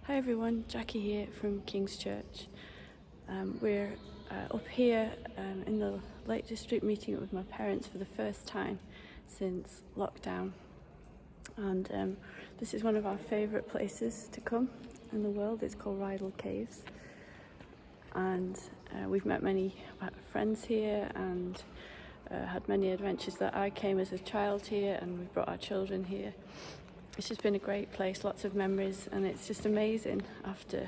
Hi everyone, Jacky here from King's Church. We're up here in the Lake District meeting up with my parents for the first time since lockdown, and this is one of our favourite places to come in the world. It's called Rydal Caves, and we've met many friends here and had many adventures. That I came as a child here, and we've brought our children here. It's just been a great place, lots of memories, and it's just amazing after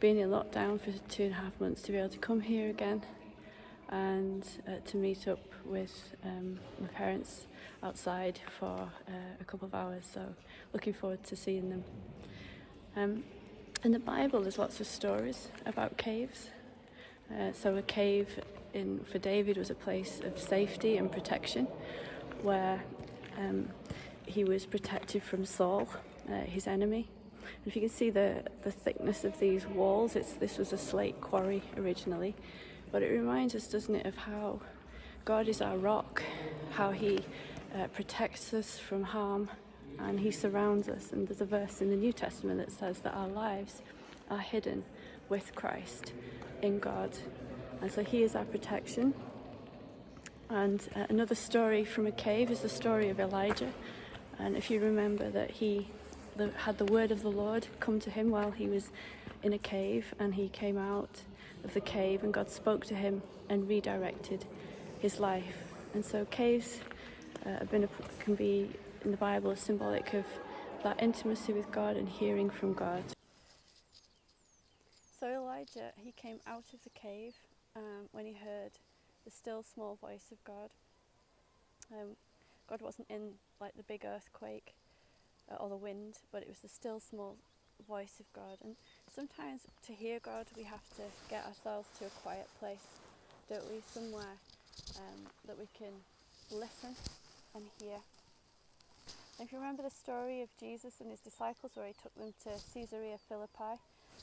being in lockdown for 2.5 months to be able to come here again and to meet up with my parents outside for a couple of hours. So looking forward to seeing them. In the Bible there's lots of stories about caves. So a cave for David was a place of safety and protection where he was protected from Saul, his enemy. And if you can see the thickness of these walls, this was a slate quarry originally, but it reminds us, doesn't it, of how God is our rock, how he protects us from harm and he surrounds us. And there's a verse in the New Testament that says that our lives are hidden with Christ in God, and so he is our protection. And another story from a cave is the story of Elijah. And if you remember that he had the word of the Lord come to him while he was in a cave, and he came out of the cave and God spoke to him and redirected his life. And so caves can be in the Bible symbolic of that intimacy with God and hearing from God. So Elijah, he came out of the cave when he heard the still small voice of God. God wasn't in like the big earthquake or the wind, but it was the still small voice of God. And sometimes to hear God we have to get ourselves to a quiet place, don't we? Somewhere that we can listen and hear. And if you remember the story of Jesus and his disciples where he took them to Caesarea Philippi.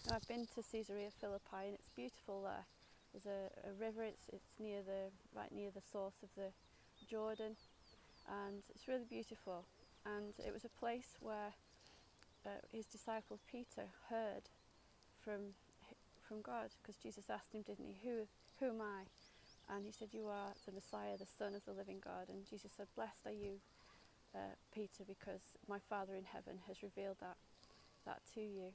Now I've been to Caesarea Philippi and it's beautiful there. There's a river, it's right near the source of the Jordan, and it's really beautiful. And it was a place where his disciple Peter heard from God, because Jesus asked him, didn't he, who am I? And he said, you are the Messiah, the Son of the living God. And Jesus said, blessed are you, Peter, because my Father in heaven has revealed that to you.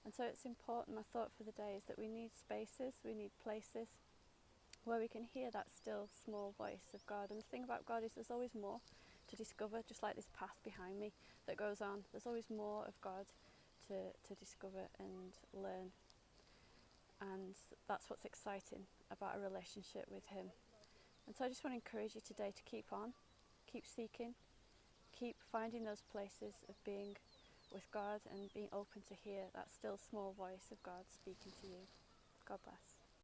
And so it's important. My thought for the day is that we need spaces, we need places where we can hear that still small voice of God. And the thing about God is there's always more to discover, just like this path behind me that goes on. There's always more of God to discover and learn. And that's what's exciting about a relationship with him. And so I just want to encourage you today to keep on, keep seeking, keep finding those places of being with God and being open to hear that still small voice of God speaking to you. God bless.